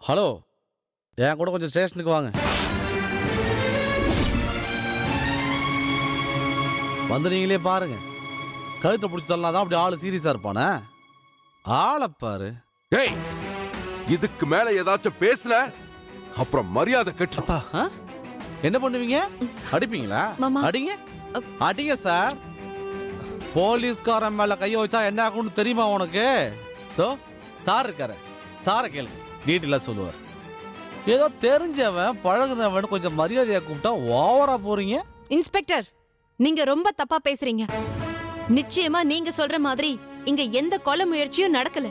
Hello, என் கூட கொஞ்சம் ஸ்டேஷனுக்கு வாங்க. வந்து நீங்களே பாருங்க. கழுத்தை பிடிச்சி தரலாம் தான் அப்படி ஆளு சீரியஸா இருப்பானே. ஆளை பாரு. ஏய், இதுக்கு மேல ஏதாச்சும் பேசுன அப்புறம் மரியாதை கெட்டுப்பா. என்ன பண்ணுவீங்க? அடிப்பீங்களா? அடிங்க அடிங்க சார். போலீஸ்காரன் மேல கைய வச்சா என்ன ஆகும்னு தெரியுமா உனக்கு? சார் இருக்காரு, சார கேளு, டீட்டெயிலா சொல்லுவார். ஏதோ தெரிஞ்சவன் பழகுனவன் கொஞ்சம் மரியாதையா கூப்பிட்டா ஓவரா போறீங்க. இன்ஸ்பெக்டர், நீங்க ரொம்ப தப்பா பேசுறீங்க. நிச்சயமா நீங்க சொல்ற மாதிரி இங்க எந்த கொலை முயற்சியும் நடக்கல.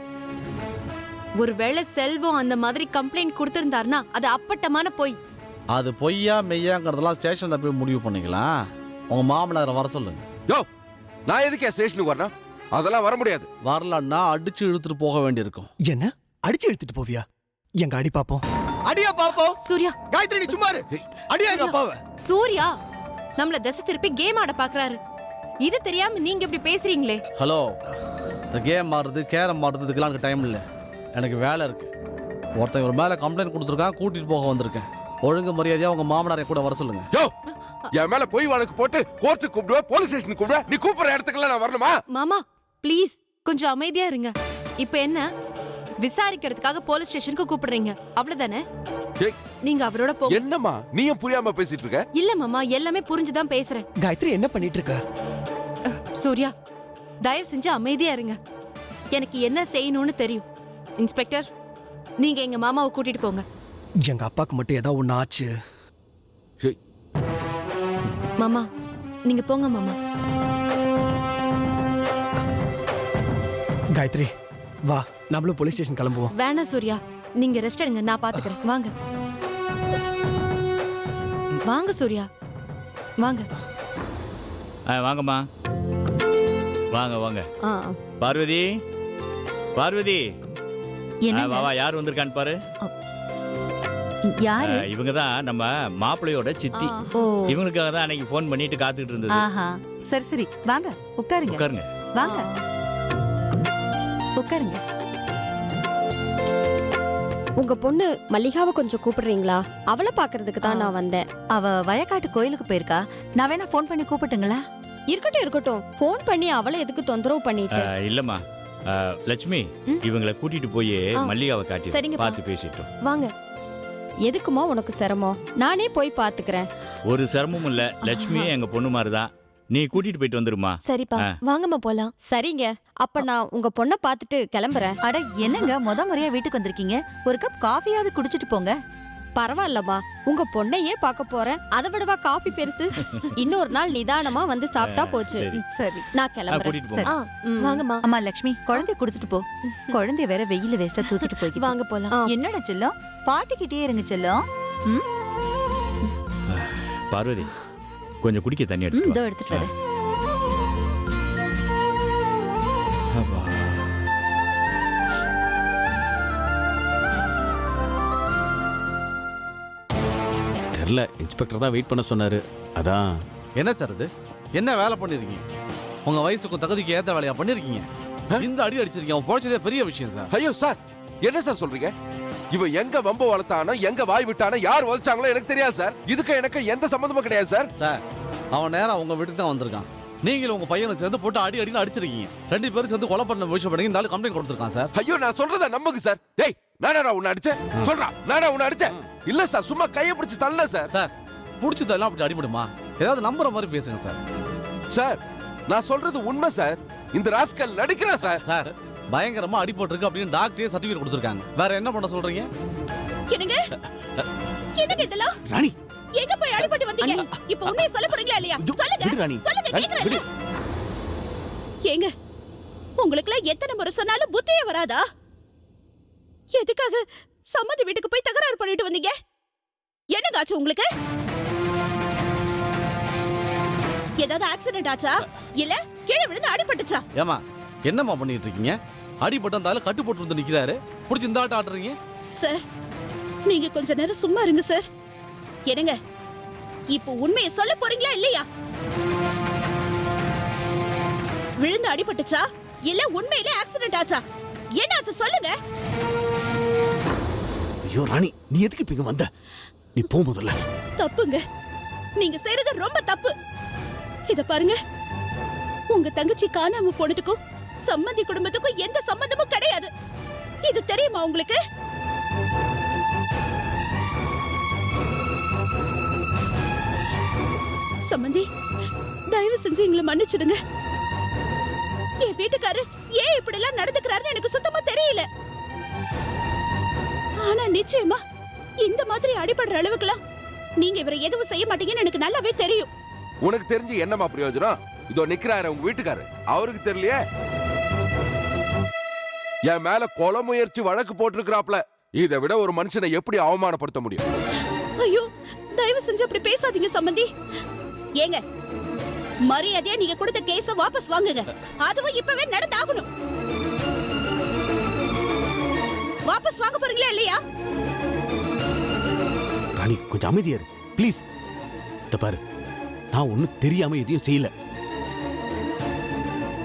ஒருவேளை செல்வம் அந்த மாதிரி கம்ப்ளைண்ட் கொடுத்திருந்தாருன்னா அது அப்பட்டமான பொய். அது பொய்யா மெய்யாங்கிறதெல்லாம் ஸ்டேஷன்ல போய் முடிவு பண்ணீங்களா? உங்க மாமனாரை வர சொல்லுங்க. யோ, நான் எதுக்கே ஸ்டேஷனுக்கு வரணும்? அதெல்லாம் வர முடியாது. வரலன்னா அடிச்சு இழுத்துட்டு போக வேண்டியிருக்கும். என்ன அடிச்சு எடுத்துட்டு போவியா? எங்க அடி பாப்போம். அடியா பாப்போம். சூர்யா, காயத்ரி நீ சும்மா இரு. அடியா எங்க அப்பாவை. சூர்யா நம்மள திசை திருப்பி கேம் ஆட பாக்குறாரு. இது தெரியாம நீங்க இப்படி பேசுறீங்களே. ஹலோ, இந்த கேம் ஆடுறது கேரம் ஆடுறது இதுக்கெல்லாம் எனக்கு டைம் இல்லை. எனக்கு வேலை இருக்கு. ஒருத்தன் ஒரு மேல கம்ப்ளைண்ட் கொடுத்துருக்கான், கூட்டிட்டு போக வந்திருக்கேன். ஒழுங்கு மரியாதையா உங்க மாமனாரை கூட வர சொல்லுங்க. யோ, என் மேல போய் வழக்கு போட்டு கோர்ட்டுக்கு கூப்பிடுவ, போலீஸ் ஸ்டேஷனுக்கு கூப்பிடுவ, நீ கூப்பிடுற இடத்துக்குலாம் நான் வரணுமா? மாமா ப்ளீஸ் கொஞ்சம் அமைதியா இருங்க. இப்ப என்ன விசாரிக்கிறதுக்காக போலீஸ் ஸ்டேஷனுக்கு கூப்பிடுறீங்க, அவ்வளவுதானே? நீங்க அவரோட போ. என்னம்மா நீயும் புரியாம பேசிட்டு இருக்க? இல்ல மாமா, எல்லாமே புரிஞ்சுதான் பேசுறேன். காயத்ரி என்ன பண்ணிட்டு இருக்க? சூர்யா, தயவு செஞ்சு அமைதியா இருங்க. எனக்கு என்ன செய்யணும்னு தெரியும். இன்ஸ்பெக்டர், நீங்க எங்க மாமாவை கூட்டிட்டு போங்க. எங்க அப்பாக்கு மட்டும் ஏதாவது ஒண்ணு ஆச்சு. மாமா நீங்க போங்க மாமா. காயத்ரி வா, நம்மளும் போலீஸ் ஸ்டேஷன் கிளம்புவோம். வேணாம் சூர்யா, நீங்க ரெஸ்ட் எடுங்க, நான் பாத்துக்கிறேன். வாங்க வாங்க சூர்யா, வாங்க. வாங்கம்மா, வாங்க வாங்க. பார்வதி, பார்வதி, வா, யார் வந்திருக்கான்னு பாரு. யாரு? இவங்க தான் நம்ம மாப்பிள்ளையோட சித்தி. இவங்களுக்காக தான் அன்னைக்கு ஃபோன் பண்ணிட்டு காத்துக்கிட்டு இருந்தது. சரி சரி, வாங்க உட்காருங்க. உட்காருங்க. வாங்க உட்காருங்க. உங்க பொண்ணு மல்லிகாவை கொஞ்சம் கூப்பிடுறீங்களா? அவளை பாக்குறதுக்கு தான் நான் வந்தேன். அவ வயக்காட்டு கோயிலுக்கு போயிருக்கா. நான் வேணா ஃபோன் பண்ணி கூப்பிட்டுங்களா? இருக்கட்டும் இருக்கட்டும், ஃபோன் பண்ணி அவளை எதுக்கு தொந்தரவு பண்ணிட்டு? இல்லம்மா லட்சுமி, இவங்களை கூட்டிட்டு போய் மல்லிகாவை காட்டி பார்த்து பேசிட்டோம். வாங்க. எதுக்குமா உனக்கு சிரமம்? நானே போய் பாத்துக்கிறேன். ஒரு சிரமமும் இல்ல, லட்சுமி எங்க பொண்ணு மாதிரிதான். நீ கூட்டிட்டு போயிட்டு வந்துருமா? சரிப்பா, வாங்கம்மா போலாம். சரிங்க, அப்ப நான் உங்க பொண்ணை பார்த்துட்டு கிளம்புறேன். அட என்னங்க முத முறையா வீட்டுக்கு வந்திருக்கீங்க, ஒரு கப் காஃபியாவது குடிச்சிட்டு போங்க. பரவாயில்லம்மா, உங்க பொண்ணையே பார்க்க போறேன், அதை விடவா காஃபி பெருசு? இன்னொரு நாள் நிதானமா வந்து சாப்பிட்டா போச்சு. சரி, நான் கிளம்புறேன். வாங்கம்மா. அம்மா லட்சுமி, குழந்தைய கொடுத்துட்டு போ. குழந்தைய வேற வெயில வேஸ்டா தூக்கிட்டு போய். வாங்க போலாம். என்னடா செல்லம், பாட்டிக்கிட்டே இருங்க செல்லம். பார்வதி, கொஞ்சம் குடிக்க தண்ணி எடுத்து எடுத்துட்டு வரேன். தெரியல, இன்ஸ்பெக்டர் தான் வெயிட் பண்ண சொன்னாரு. அதான். என்ன சார் இது? என்ன வேலை பண்ணிருக்கீங்க? உங்க வயசுக்கு தகுதிக்கு ஏத்த வேலையா பண்ணிருக்கீங்க? இந்த அடி அடிச்சிருக்கீங்க, அவன் பொழைச்சதே பெரிய விஷயம் சார். ஐயோ சார், என்ன சார் சொல்றீங்க? இவன் எங்க வம்பு வளர்த்தானோ, எங்க வாய் விட்டானோ, யார் வளர்ச்சாங்களோ எனக்கு தெரியாது சார். இதுக்கு எனக்கு எந்த சம்பந்தமும் கிடையாது சார். சார், அவன் நேரம் உங்க வீட்டுக்கு தான் வந்திருக்கான். நீங்களும் உங்க பையனை சேர்ந்து போட்டு அடி அடின்னு அடிச்சிருக்கீங்க. 2 பேரும் சேர்ந்து கொலை பண்ண முயற்சி பண்ணி இந்த ஆளு கம்ப்ளைண்ட் கொடுத்துருக்கான் சார். ஐயோ, நான் சொல்றத நம்புங்க சார். டேய், நானா உன்னை அடிச்சேன்? சொல்றா, நானா உன்னை அடிச்சேன்? இல்ல சார், சும்மா கையை பிடிச்சு தள்ளல சார். சார், பிடிச்சதெல்லாம் அப்படி அடிபடுமா? ஏதாவது நம்புற மாதிரி பேசுங்க சார். சார், நான் சொல்றது உண்மை சார். இந்த ராஸ்கல் நடிக்கிறான் சார். சார், பயங்கரமா அடி போட்டிருக்கு அப்படின்னு டாக்டரே சர்டிபிகேட் கொடுத்துருக்காங்க. வேற என்ன பண்ண சொல்றீங்க? என்னங்க என்னங்க இதெல்லாம்? ராணி, எங்க போய் அடிபட்டு வந்தீங்க? இப்போ உண்மையை சொல்ல போறீங்களா இல்லையா? சொல்லுங்க. சொல்லுங்க, கேக்குறேன். ஏங்க, உங்களுக்குலாம் எத்தனை முறை சொன்னாலும் புத்தியே வராதா? எதுக்காக சம்மதி வீட்டுக்கு போய் தகராறு பண்ணிட்டு வந்தீங்க? என்னங்க ஆச்சு உங்களுக்கு? ஏதாவது ஆக்சிடென்ட் ஆச்சா, இல்ல கீழே விழுந்து அடிபட்டுச்சா? ஏமா, என்னம்மா பண்ணிட்டு இருக்கீங்க? அடிபட்டதால கட்டு போட்டு வந்து நிக்கிறாரு, புடிச்சு இந்த ஆட்ட ஆடுறீங்க சார். நீங்க கொஞ்ச நேரம் சும்மா இருங்க சார். என்னங்க, இப்போ உண்மையை சொல்ல போறீங்களா இல்லையா? விழுந்து அடிபட்டுச்சா, இல்ல உண்மையிலே ஆக்சிடென்ட் ஆச்சா? என்ன ஆச்சு சொல்லுங்க. ஐயோ ராணி, நீ எதுக்கு இப்ப இங்க வந்த? நீ போ முதல்ல. தப்புங்க, நீங்க செய்யறது ரொம்ப தப்பு. இத பாருங்க, உங்க தங்கச்சி காணாம போனதுக்கும் சம்பந்தி குடும்பத்துக்கும் எந்த சம்பந்தமும் கிடையாது. இது தெரியுமா உங்களுக்கு? சம்பந்தி, தயவு செஞ்சு எங்களை மன்னிச்சிடுங்க. என் வீட்டுக்காரு ஏன் இப்படி எல்லாம் நடந்துக்கிறாருன்னு எனக்கு சுத்தமா தெரியல. ஆனா நிச்சயமா இந்த மாதிரி அடிபடுற அளவுக்குலாம் நீங்க இவரை எதுவும் செய்ய மாட்டீங்கன்னு எனக்கு நல்லாவே தெரியும். உனக்கு தெரிஞ்சு என்னமா பிரயோஜனம்? இதோ நிக்கிறாரு உங்க வீட்டுக்காரு, அவருக்கு தெரியலையே. என் மேல கொலை முயற்சி வழக்கு போட்டிருக்கிறாப்ல. இதை விட ஒரு மனுஷனை எப்படி அவமானப்படுத்த முடியும்? ஐயோ, தயவு செஞ்சு அப்படி பேசாதீங்க சம்பந்தி. ஏங்க, மரியாதையா நீங்க கொடுத்த கேஸ வாபஸ் வாங்குங்க. அதுவும் இப்பவே நடந்தாகணும். வாபஸ் வாங்க போறீங்களா இல்லையா? ராணி, கொஞ்சம் அமைதியா இரு ப்ளீஸ். இத பாரு, நான் ஒண்ணும் தெரியாம எதையும் செய்யல.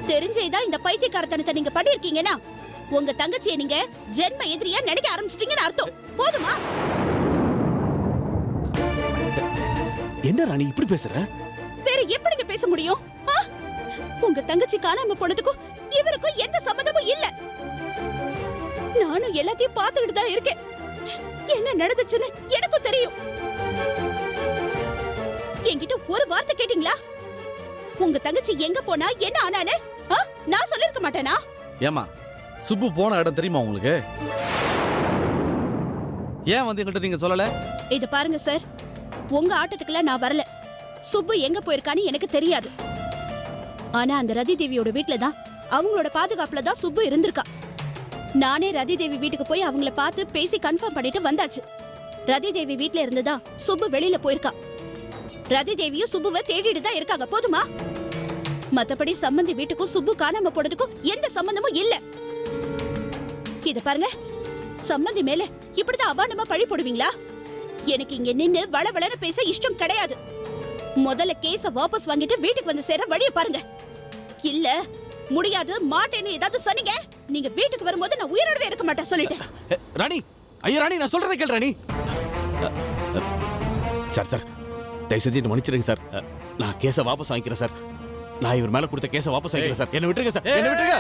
தெரிஞ்சேதான் இந்த பைத்தியக்காரத்தனத்தை நீங்க பண்ணிருக்கீங்கன்னா உங்க தங்கச்சியை நீங்க ஜென்ம எதிரியா நினைக்க ஆரம்பிச்சிட்டீங்கன்னு அர்த்தம். போதுமா? என்ன ராணி இப்படி பேசுற? வேற எப்படிங்க பேச முடியும்? உங்க தங்கச்சி காணாம போனதுக்கும் இவருக்கும் எந்த சம்பந்தமும் இல்ல. நானும் எல்லாத்தையும் பார்த்துக்கிட்டு தான் இருக்கேன். என்ன நடந்துச்சுன்னு எனக்கும் தெரியும். என்கிட்ட ஒரு வார்த்தை கேட்டீங்களா? உங்க தங்கச்சி எங்க போனா என்ன ஆனானே நான் சொல்லிருக்க மாட்டேனா? ஏமா, சுப்பு போன இடம் தெரியுமா உங்களுக்கு? ஏன் வந்து எங்கள்கிட்ட நீங்க சொல்லல? இது பாருங்க சார், உங்க ஆட்டத்துக்குலாம் நான் வரல. சுப்பு எங்க போயிருக்கான்னு எனக்கு தெரியாது. ஆனா அந்த ரதி தேவியோட வீட்டுல தான், அவங்களோட பாதுகாப்புல தான் சுப்பு இருந்திருக்கா. நானே ரதி தேவி வீட்டுக்கு போய் அவங்கள பார்த்து பேசி கன்ஃபார்ம் பண்ணிட்டு வந்தாச்சு. ரதி தேவி வீட்டுல இருந்துதான் சுப்பு வெளியில போயிருக்கா. ரதி தேவியும் சுப்புவை தேடிட்டு தான் இருக்காங்க. போதுமா? மத்தபடி சம்பந்தி வீட்டுக்கும் சுப்பு காணாம போனதுக்கும் எந்த சம்பந்தமும் இல்ல. இத பாருங்க, சம்பந்தி மேல இப்படிதான் அபாண்டமா பழி போடுவீங்களா? எனக்கு இங்க நின்னு வளவளன்னு பேச இஷ்டம் கிடையாது. முதல்ல கேஸ வாபஸ் வாங்கிட்டு வீட்டுக்கு வந்து சேர வழிய பாருங்க. இல்ல முடியாது, மாட்டேன்னு ஏதாவது சொன்னீங்க, நீங்க வீட்டுக்கு வரும்போது நான் உயிரோடவே இருக்க மாட்டேன் சொல்லிட்டேன். ராணி, ஐயா ராணி, நான் சொல்றதை கேள் ராணி. சார், தயவு செஞ்சு மன்னிச்சிடுங்க சார். நான் கேஸை வாபஸ் வாங்கிக்கிறேன் சார். நான் இவர் மேல கொடுத்த கேஸை வாபஸ் வாங்கிக்கிறேன் சார். என்ன விட்டுருங்க சார், என்ன விட்டுருங்க.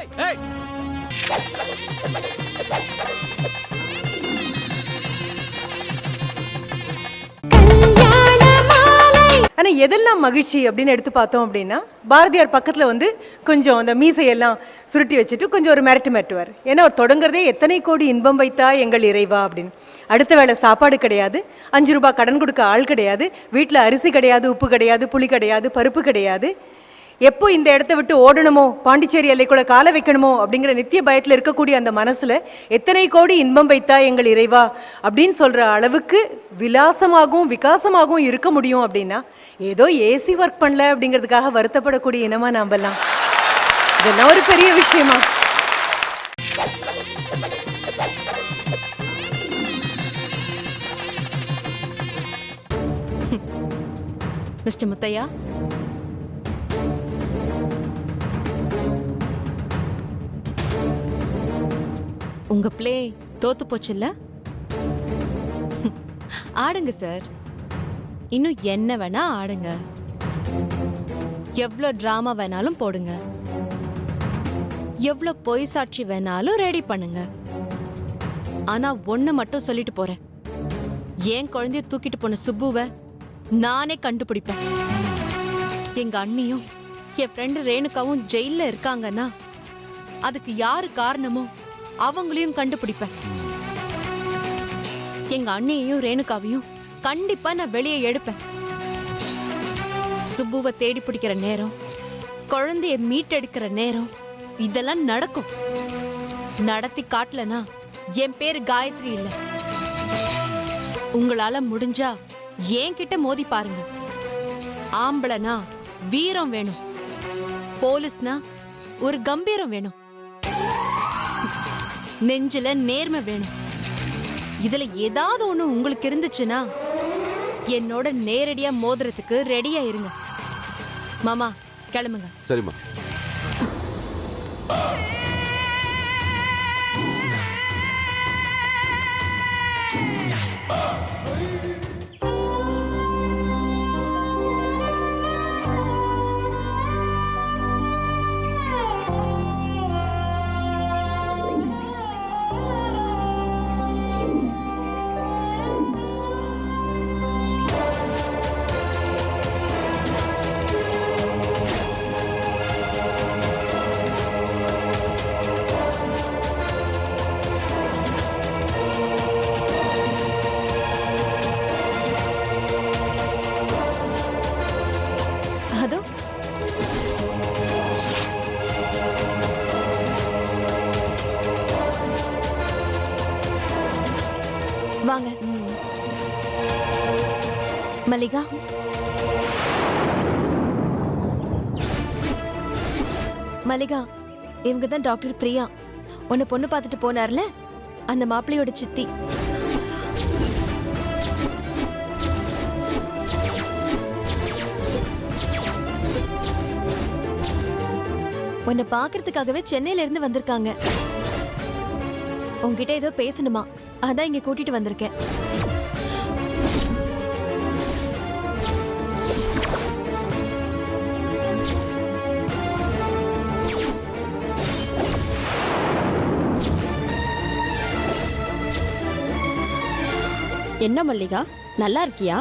ஆனா எதெல்லாம் மகிழ்ச்சி அப்படின்னு எடுத்து பார்த்தோம் அப்படின்னா, பாரதியார் பக்கத்துல வந்து கொஞ்சம் அந்த மீசையெல்லாம் சுருட்டி வச்சுட்டு கொஞ்சம் ஒரு மிரட்டுவார். ஏன்னா அவர் தொடங்குறதே எத்தனை கோடி இன்பம் வைத்தா எங்கள் இறைவா அப்படின்னு. அடுத்த வேளை சாப்பாடு கிடையாது, 5 ரூபாய் கடன் கொடுக்க ஆள் கிடையாது, வீட்டில் அரிசி கிடையாது, உப்பு கிடையாது, புளி கிடையாது, பருப்பு கிடையாது. எப்போ இந்த இடத்த விட்டு ஓடணுமோ, பாண்டிச்சேரி எல்லைக்குள்ள காலை வைக்கணுமோ அப்படிங்கிற நித்திய பயத்தில் இருக்கக்கூடிய அந்த மனசுல எத்தனை கோடி இன்பம் வைத்தா எங்கள் இறைவா அப்படின்னு சொல்ற அளவுக்கு விலாசமாகவும் விகாசமாகவும் இருக்க முடியும் அப்படின்னா, ஏதோ ஏசி ஒர்க் பண்ணல அப்படிங்கிறதுக்காக வருத்தப்படக்கூடிய இனமா நாமெல்லாம். இதெல்லாம் ஒரு பெரிய விஷயமா? மிஸ்டர் முத்தையா, உங்க பிளே தோத்து போச்சுல்ல? ஆடுங்க சார், இன்னும் என்ன வேணா ஆடுங்க, எவ்வளோ டிராமா வேணாலும் போடுங்க, எவ்வளோ பொய் சாட்சி வேணாலும் ரெடி பண்ணுங்க. ஆனா ஒண்ணு மட்டும் சொல்லிட்டு போறேன், என் குழந்தைய தூக்கிட்டு போன சுப்புவை நானே கண்டுபிடிப்பேன். எங்க அண்ணியும் என் ஃப்ரெண்டு ரேணுகாவும் ஜெயில இருக்காங்கன்னா அதுக்கு யாரு காரணமோ அவங்களையும் கண்டுபிடிப்பேன். எங்க அண்ணியையும் ரேணுகாவையும் கண்டிப்பா நான் வெளியே எடுப்பேன். சுப்புவை தேடி பிடிக்கிற நேரம், குழந்தைய மீட்டெடுக்கிற நேரம், இதெல்லாம் நடக்கும். நடத்தி காட்டலனா என் பேரு காயத்ரி இல்ல. உங்களால முடிஞ்சா என்கிட்ட மோதி பாருங்க. ஆம்பளனா வீரம் வேணும், போலீஸ்னா ஒரு கம்பீரம் வேணும், நெஞ்சில நேர்மை வேணும். இதுல ஏதாவது ஒண்ணு உங்களுக்கு இருந்துச்சுன்னா என்னோட நேரடியா மோதிரத்துக்கு ரெடியா இருங்க. மாமா கிளம்புங்க. சரிம்மா. வாங்க. மல்லிகா, மல்லிகா, இவங்க தான் டாக்டர் பிரியா. உன்னை பொண்ணு பார்த்துட்டு போனார்ல, அந்த மாப்பிள்ளையோட சித்தி. உன்னை பாக்குறதுக்காகவே சென்னையில இருந்து வந்திருக்காங்க. உன்கிட்ட ஏதோ பேசணுமா, அதான் இங்க கூட்டிட்டு வந்திருக்கேன். என்ன மல்லிகா, நல்லா இருக்கியா?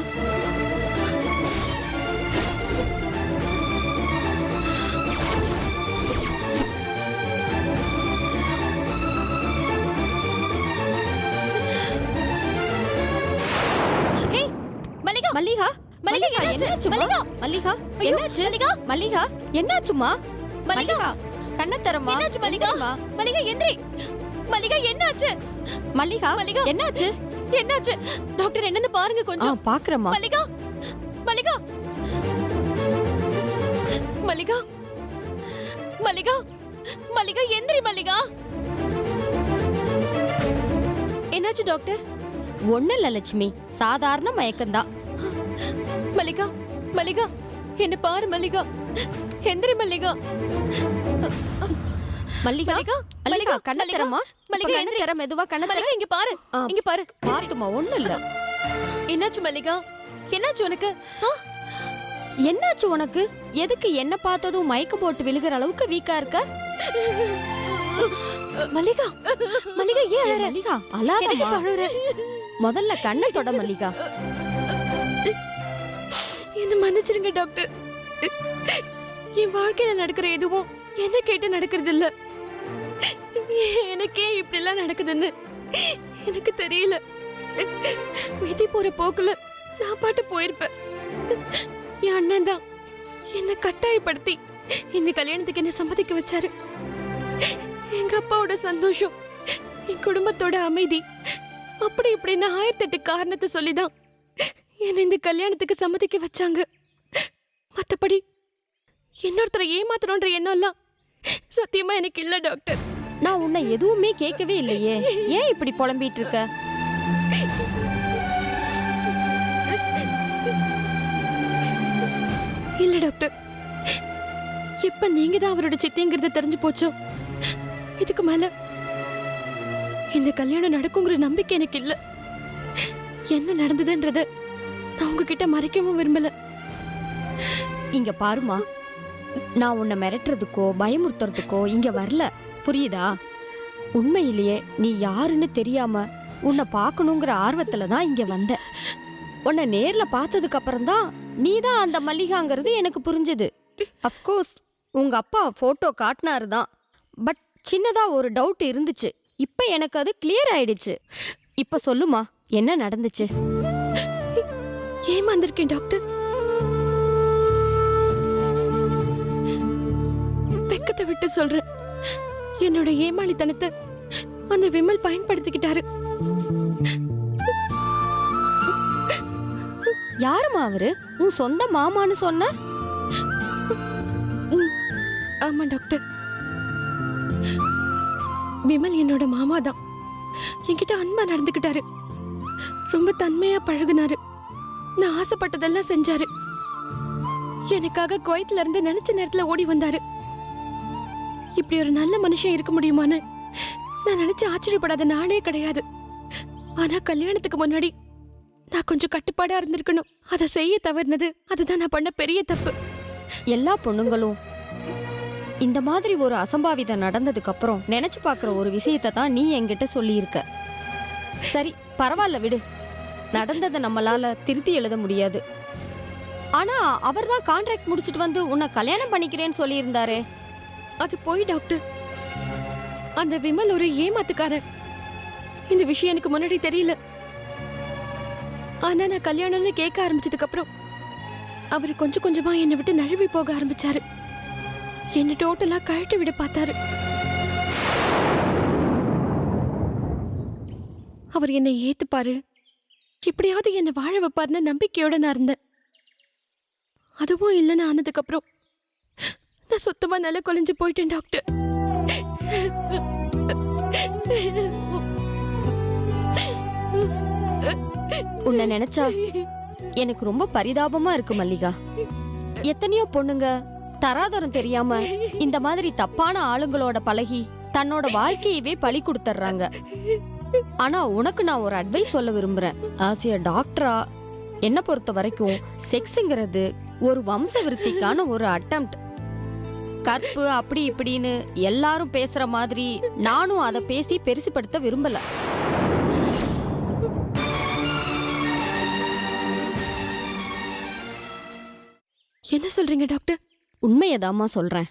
மல்லிகா, மல்லிகா, என்னாச்சுமா? மல்லிகா, என்னாச்சு? மல்லிகா, என்னாச்சுமா? மல்லிகா, கண்ண தரமா? என்னாச்சு மல்லிகா? மல்லிகா, எந்திரி. மல்லிகா, என்னாச்சு? மல்லிகா, மல்லிகா, என்னாச்சு? என்னாச்சு? டாக்டர் என்னன்னு பாருங்க கொஞ்சம். பாக்குறேம்மா. மல்லிகா, மல்லிகா, மல்லிகா, மல்லிகா, மல்லிகா, எந்திரி மல்லிகா. என்னாச்சு டாக்டர்? ஒண்ணு இல்ல லட்சுமி, சாதாரண மயக்கம்தான். மல்லிகா, மல்லிகா, என்ன பாரு மல்லிகா. எந்திரி மல்லிகா. மல்லிகா, மல்லிகா, கண்ண தரமா? மல்லிகா, எந்திரி. தர மெதுவா கண்ண தர. இங்க பாரு, இங்க பாரு. பாத்துமா, ஒண்ணு இல்ல. என்னாச்சு மல்லிகா? என்னாச்சு உனக்கு? என்னாச்சு உனக்கு? எதுக்கு என்ன பார்த்ததும் மயக்கம் போட்டு விழுகிற அளவுக்கு வீக்கா இருக்க? மல்லிகா, மல்லிகா, ஏன் அழற? மல்லிகா, அழாதமா. முதல்ல கண்ணை தொட மல்லிகா. என்ன மன்னிச்சிருங்க டாக்டர். என் வாழ்க்கையில நடக்கிற எதுவும் என்ன கேட்டு நடக்கிறது இல்ல. எனக்கே இப்படி எல்லாம் நடக்குதுன்னு எனக்கு தெரியல. விதி போற போக்குல நான் பாட்டு போயிருப்பேன். என் அண்ணன் தான் என்ன கட்டாயப்படுத்தி இந்த கல்யாணத்துக்கு என்ன சம்மதிக்க வச்சாரு. எங்க அப்பாவோட சந்தோஷம், என் குடும்பத்தோட அமைதி, அப்படி இப்படின்னு 1008 காரணத்தை சொல்லிதான் என்ன இந்த கல்யாணத்துக்கு சம்மதிக்க வச்சாங்க. மத்தபடி இன்னொருத்தரை ஏமாத்தணும்ன்ற எண்ணம் எல்லாம் சத்தியமா எனக்கு இல்ல டாக்டர். நான் உன்னை எதுவுமே கேட்கவே இல்லையே, ஏன் இப்படி புலம்பிட்டு இருக்க? இல்ல டாக்டர், இப்ப நீங்க தான் அவரோட சித்திங்கிறத தெரிஞ்சு போச்சோ, இதுக்கு மேல இந்த கல்யாணம் நடக்குங்கிற நம்பிக்கை எனக்கு இல்ல. என்ன நடந்ததுன்றத நான் உங்ககிட்ட மறைக்கவும் விரும்பல. இங்க பாருமா, நான் உன்னை மிரட்டுறதுக்கோ பயமுறுத்துறதுக்கோ இங்க வரல, புரியுதா? உண்மையிலேயே நீ யாருன்னு தெரியாம உன்னை பார்க்கணுங்கிற ஆர்வத்துல தான் இங்க வந்த. உன்னை நேர்ல பார்த்ததுக்கு அப்புறம் தான் நீ தான் அந்த மல்லிகாங்கிறது எனக்கு புரிஞ்சது. அஃப்கோர்ஸ் உங்க அப்பா போட்டோ காட்டினாரு தான், பட் சின்னதா ஒரு டவுட் இருந்துச்சு. இப்ப எனக்கு அது கிளியர் ஆயிடுச்சு. இப்ப சொல்லுமா, என்ன நடந்துச்சு? ஏமாந்திருக்கேன் டாக்டர். வெக்கத்தை விட்டு சொல்றேன், என்னோட ஏமாளித்தனத்தை அந்த விமல் பயன்படுத்திக்கிட்டாரு. யாருமா அவரு? உன் சொந்த மாமான்னு சொன்ன? ஆமா டாக்டர், விமல் என்னோட மாமா தான். என்கிட்ட அன்பா நடந்துக்கிட்டாரு, ரொம்ப தன்மையா பழகுனாரு, நான் ஆசைப்பட்டதெல்லாம் செஞ்சாரு. எனக்காக குவைத்ல இருந்து நினைச்ச நேரத்துல ஓடி வந்தாரு. இப்படி ஒரு நல்ல மனுஷன் இருக்க முடியுமான்னு நான் நினைச்சு ஆச்சரியப்படாத நாளே கிடையாது. ஆனா கல்யாணத்துக்கு முன்னாடி நான் கொஞ்சம் கட்டுப்பாடா இருந்திருக்கணும். அதை செய்ய தவறுனது, அதுதான் நான் பண்ண பெரிய தப்பு. எல்லா பொண்ணுங்களும் இந்த மாதிரி ஒரு அசம்பாவிதம் நடந்ததுக்கு அப்புறம் நினைச்சு பாக்குற ஒரு விஷயத்தை தான் நீ என்கிட்ட சொல்லியிருக்க. சரி பரவாயில்ல விடு, நடந்ததை நம்மளால திருத்தி எழுத முடியாது. ஆனா அவர் தான் கான்ட்ராக்ட் முடிச்சிட்டு வந்து உன்னை கல்யாணம் பண்ணிக்கிறேன்னு சொல்லியிருந்தாரே, அது போய் டாக்டர். அந்த விமல் ஒரு ஏமாத்துக்காரன். இந்த விஷயம் எனக்கு முன்னாடி தெரியல. ஆனா நான் கல்யாணம்னு கேட்க ஆரம்பிச்சதுக்கு அப்புறம் அவர் கொஞ்சம் கொஞ்சமா என்னை விட்டு நழுவி போக ஆரம்பிச்சாரு. என்ன டோட்டலா கழட்டி விட பார்த்தாரு. அவர் என்னை ஏத்துப்பாரு, எப்படியாவது என்னை வாழ வைப்பாருன்னு நம்பிக்கையோட நான் இருந்தேன். அதுவும் இல்லைன்னு ஆனதுக்கு அப்புறம் நான் சுத்தமா நல்லா குலைஞ்சு போயிட்டேன் டாக்டர். உன்னை நினைச்சா எனக்கு ரொம்ப பரிதாபமா இருக்கு மல்லிகா. எத்தனையோ பொண்ணுங்க தராதரம் தெரியாம இந்த மாதிரி தப்பான ஆளுங்களோட பழகி தன்னோட வாழ்க்கையவே பலி கொடுத்துறாங்க. ஆனா உனக்கு நான் ஒரு அட்வைஸ் சொல்ல விரும்புறேன். ஆசிய டாக்டரா என்ன பொறுத்த வரைக்கும் செக்ஸ்ங்கிறது ஒரு வம்ச விருத்திக்கான ஒரு அட்டெம்ப்ட். கற்பு அப்படி இப்படின்னு எல்லாரும் பேசுற மாதிரி நானும் அதை பேசி பெருசுபடுத்த விரும்பல. என்ன சொல்றீங்க டாக்டர்? உண்மையதாம்மா சொல்றேன்.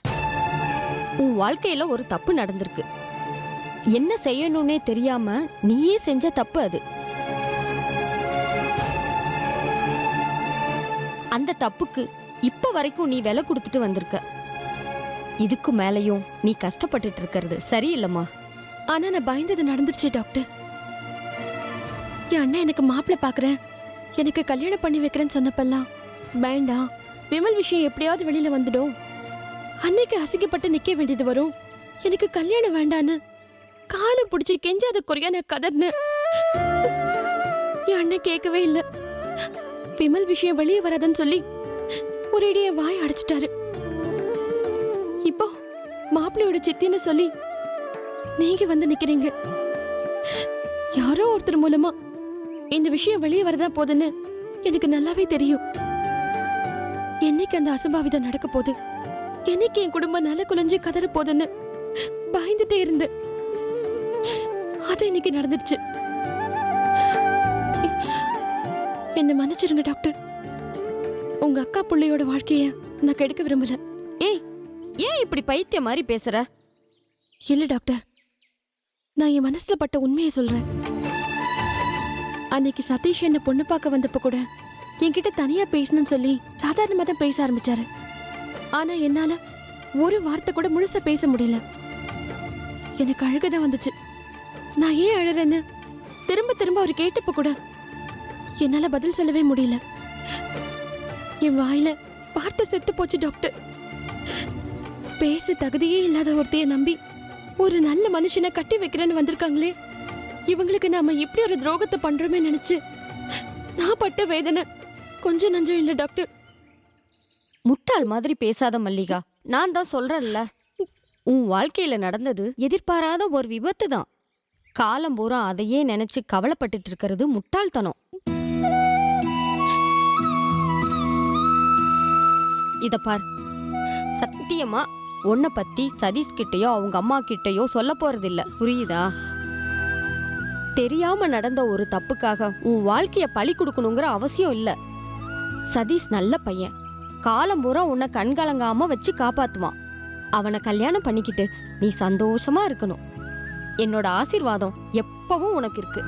உன் வாழ்க்கையில ஒரு தப்பு நடந்திருக்கு. என்ன செய்யணும்னே தெரியாம நீயே செஞ்ச தப்பு அது. அந்த தப்புக்கு இப்ப வரைக்கும் நீ விலை கொடுத்துட்டு வந்திருக்க. இதுக்கு மேலையும் நீ கஷ்டப்பட்டுட்டு இருக்கிறது சரியில்லம்மா. ஆனா நான் பயந்தது நடந்துருச்சு டாக்டர். என் அண்ணன் எனக்கு மாப்பிள்ளை பாக்குறேன், எனக்கு கல்யாணம் பண்ணி வைக்கிறேன்னு சொன்னப்பெல்லாம் வேண்டாம், விமல் விஷயம் எப்படியாவது வெளியில வந்துடும், அன்னைக்கு அசிங்கப்பட்டு நிக்க வேண்டியது வரும், எனக்கு கல்யாணம் வேண்டான்னு காலை பிடிச்சி கெஞ்சாத குறையான கதர்னு என் அண்ணன் கேட்கவே இல்லை. விமல் விஷயம் வெளியே வராதுன்னு சொல்லி ஒரேடியே வாய் அடைச்சிட்டாரு. இப்போ மாப்பிள்ளையோட சித்தின்னு சொல்லி நீங்க வந்து நிக்கிறீங்க. யாரோ ஒருத்தர் மூலமா இந்த விஷயம் வெளியே வரதா போதுன்னு எனக்கு நல்லாவே தெரியும். என்னைக்கு அந்த அசம்பாவிதம் நடக்க போகுது, என்னைக்கு என் குடும்பம் நல்ல குலைஞ்சு கதற போதுன்னு பயந்துட்டே இருந்து அது இன்னைக்கு நடந்துருச்சு. என்ன மன்னிச்சிருங்க டாக்டர். உங்க அக்கா பிள்ளையோட வாழ்க்கைய நான் கெடுக்க விரும்பல. ஏய், ஏன் இப்படி பைத்திய மாதிரி பேசுற? இல்ல டாக்டர், நான் என் மனசுல பட்ட உண்மையை சொல்றேன். அன்னைக்கு சதீஷ் என்ன பொண்ணு பார்க்க வந்தப்ப கூட என்கிட்ட தனியா பேசணும்னு சொல்லி சாதாரணமா தான் பேச ஆரம்பிச்சாரு. ஆனா என்னால ஒரு வார்த்தை கூட முழுசா பேச முடியல. எனக்கு அழுகதான் வந்துச்சு. நான் ஏன் அழறேன்னு திரும்ப திரும்ப அவர் கேட்டப்ப கூட என்னால பதில் சொல்லவே முடியல. என் வாயில வார்த்தை செத்து போச்சு டாக்டர். பேச தகுதியே இல்லாத ஒருத்தைய நம்பி ஒரு நல்ல மனுஷனை கட்டி வைக்கிறேன்னு வந்திருக்காங்களே, இவங்களுக்கு நாம இப்படி ஒரு துரோகத்தை பண்றோமே நினைச்சு நான் பட்ட வேதனை கொஞ்சம் நஞ்சம் இல்ல டாக்டர். முட்டாள் மாதிரி பேசாத மல்லிகா. நான் தான் சொல்றேன்ல, உன் வாழ்க்கையில நடந்தது எதிர்பாராத ஒரு விபத்து தான். காலம் பூரா அதையே நினைச்சு கவலைப்பட்டுட்டு இருக்கிறது முட்டாள்தனம். இத பார், சத்தியமா உன்னை பத்தி சதீஷ் கிட்டயோ அவங்க அம்மா கிட்டயோ சொல்ல போறதில்ல, புரியுதா? தெரியாம நடந்த ஒரு தப்புக்காக உன் வாழ்க்கைய பழி கொடுக்கணுங்கிற அவசியம் இல்ல. சதீஷ் நல்ல பையன், காலம் பூரா உன்னை கண்கலங்காம வச்சு காப்பாத்துவான். அவனை கல்யாணம் பண்ணிக்கிட்டு நீ சந்தோஷமா இருக்கணும். என்னோட ஆசீர்வாதம் எப்பவும் உனக்கு இருக்கு.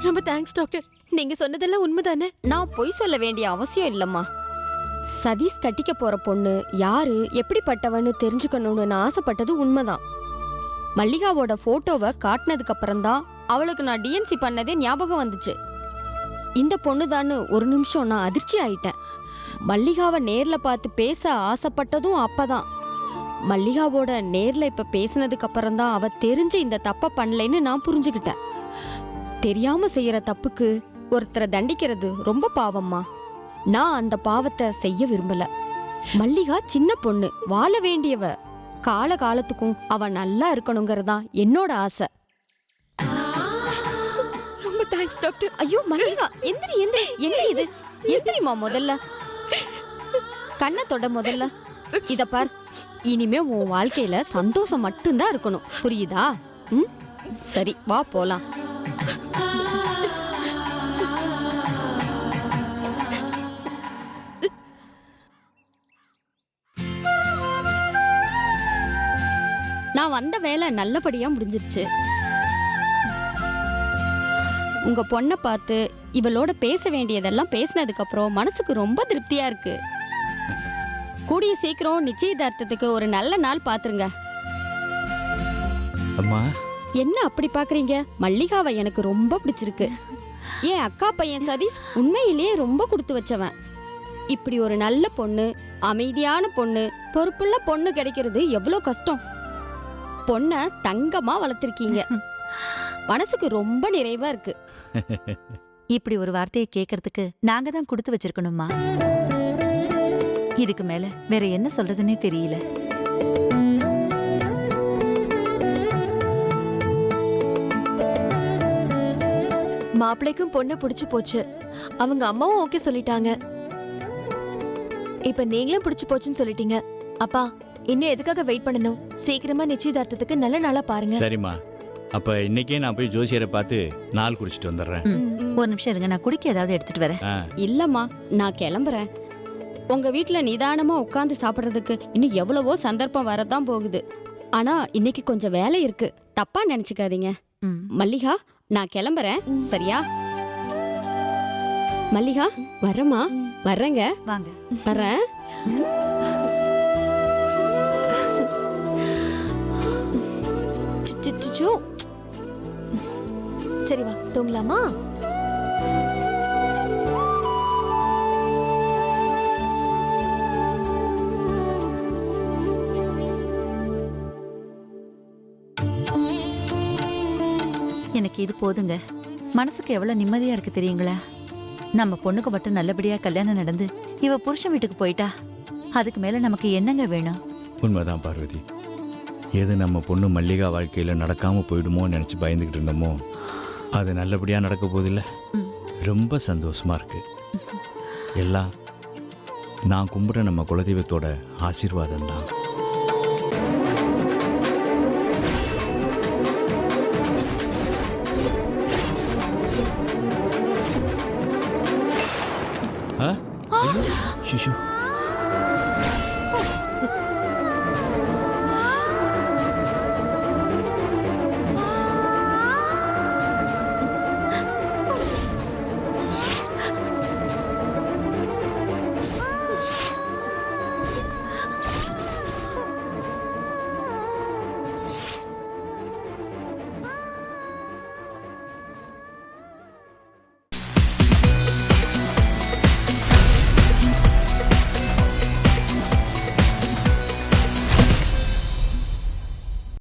ரொம்ப தேங்க்ஸ் டாக்டர். நீங்க சொன்னதெல்லாம் உண்மைதானே? நான் பொய் சொல்ல வேண்டிய அவசியம் இல்லம்மா. சதீஷ் கட்டிக்க போற பொண்ணு யாரு, எப்படிப்பட்டவன்னு தெரிஞ்சுக்கணும்னு நான் ஆசைப்பட்டது உண்மைதான். மல்லிகாவோட போட்டோவை காட்டினதுக்கு அப்புறம்தான் அவளுக்கு நான் டிஎன்சி பண்ணதே ஞாபகம் வந்துச்சு. இந்த பொண்ணுதான்னு ஒரு நிமிஷம் நான் அதிர்ச்சி ஆயிட்டேன். மல்லிகாவை நேர்ல பார்த்து பேச ஆசைப்பட்டதும் அப்பதான். மல்லிகாவோட நேர்ல இப்ப பேசினதுக்கு அப்புறம்தான் அவ தெரிஞ்சு இந்த தப்ப பண்ணலைன்னு நான் புரிஞ்சுக்கிட்டேன். தெரியாம செய்யற தப்புக்கு ஒருத்தரை தண்டிக்கிறது ரொம்ப பாவம்மா. நான் அந்த பாவத்தை செய்ய விரும்பல. மல்லிகா சின்ன பொண்ணு, வாழ வேண்டியவ. கால காலத்துக்கும் அவ நல்லா இருக்கணுங்கிறதா என்னோட ஆசை. ரொம்ப தேங்க்ஸ் டாக்டர். ஐயோ மல்லிகா, எந்திரி எந்திரி. என்ன இது? எந்திரிமா முதல்ல. கண்ணை தொட முதல்ல. இத பார், இனிமே உன் வாழ்க்கையில சந்தோஷம் மட்டும்தான் இருக்கணும், புரியுதா? ம், சரி வா போலாம். நான் வந்த வேலை நல்லபடியா முடிஞ்சிருச்சு. உங்க பொண்ணை பார்த்து இவளோட பேச வேண்டியதெல்லாம் பேசினதுக்கு அப்புறம் மனசுக்கு ரொம்ப திருப்தியா இருக்கு. கூடிய சீக்கிரம் நிச்சயதார்த்தத்துக்கு ஒரு நல்ல நாள் பாத்துருங்க. அம்மா, என்ன அப்படி பாக்குறீங்க? மல்லிகாவை எனக்கு ரொம்ப பிடிச்சிருக்கு. என் அக்கா பையன் சதீஷ் உண்மையிலேயே ரொம்ப கொடுத்து வச்சவன். இப்படி ஒரு நல்ல பொண்ணு, அமைதியான பொண்ணு, பொறுப்புள்ள பொண்ணு கிடைக்கிறது எவ்வளோ கஷ்டம். பொண்ணை தங்கமா வளர்த்திருக்கீங்க. மனசுக்கு ரொம்ப நிறைவா இருக்கு. இப்படி ஒரு வார்த்தையை கேட்கறதுக்கு நாங்க தான் கொடுத்து வச்சிருக்கணுமா? இதுக்கு மேல வேற என்ன சொல்றதுன்னே தெரியல. மாப்பிள்ளைக்கும் பொண்ணை பிடிச்சு போச்சு. அவங்க அம்மாவும் ஓகே சொல்லிட்டாங்க. இப்ப நீங்களும் பிடிச்சு போச்சுன்னு சொல்லிட்டீங்க. அப்பா, இன்னும் எதுக்காக வெயிட் பண்ணணும்? சீக்கிரமா நிச்சயதார்த்தத்துக்கு நல்ல நாளா பாருங்க. சரிம்மா, அப்ப இன்னைக்கே நான் போய் ஜோசியரை பார்த்து நாள் குறிச்சிட்டு வந்துடுறேன். ஒரு நிமிஷம் இருங்க, நான் குடிக்க ஏதாவது எடுத்துட்டு வரேன். இல்லம்மா, நான் கிளம்புறேன். உங்க வீட்டுல நிதானமா உட்கார்ந்து சாப்பிடுறதுக்கு இன்னும் எவ்வளவோ சந்தர்ப்பம் வரதான் போகுது. ஆனா இன்னைக்கு கொஞ்சம் வேலை இருக்கு, தப்பா நினைச்சுக்காதீங்க. மல்லிகா, நான் கிளம்புறேன். சரியா? மல்லிகா, வரமா? வர்றேங்க. வாங்க. வர்றேன். சரி வா, தூங்கலாமா? எனக்கு இது போதுங்க. மனசுக்கு எவ்வளவு நிம்மதியா இருக்கு தெரியுங்களா? நம்ம பொண்ணுக்கு மட்டும் நல்லபடியா கல்யாணம் நடந்து இவ புருஷன் வீட்டுக்கு போயிட்டா அதுக்கு மேல நமக்கு என்னங்க வேணும்? உண்மைதான் பார்வதி. எது நம்ம பொண்ணு மல்லிகா வாழ்க்கையில் நடக்காம போயிடுமோன்னு நினச்சி பயந்துக்கிட்டு இருந்தோமோ அது நல்லபடியாக நடக்க போதில்ல. ரொம்ப சந்தோஷமா இருக்கு. எல்லாம் நான் கும்பிட்ற நம்ம குலதெய்வத்தோட ஆசீர்வாதம் தான்.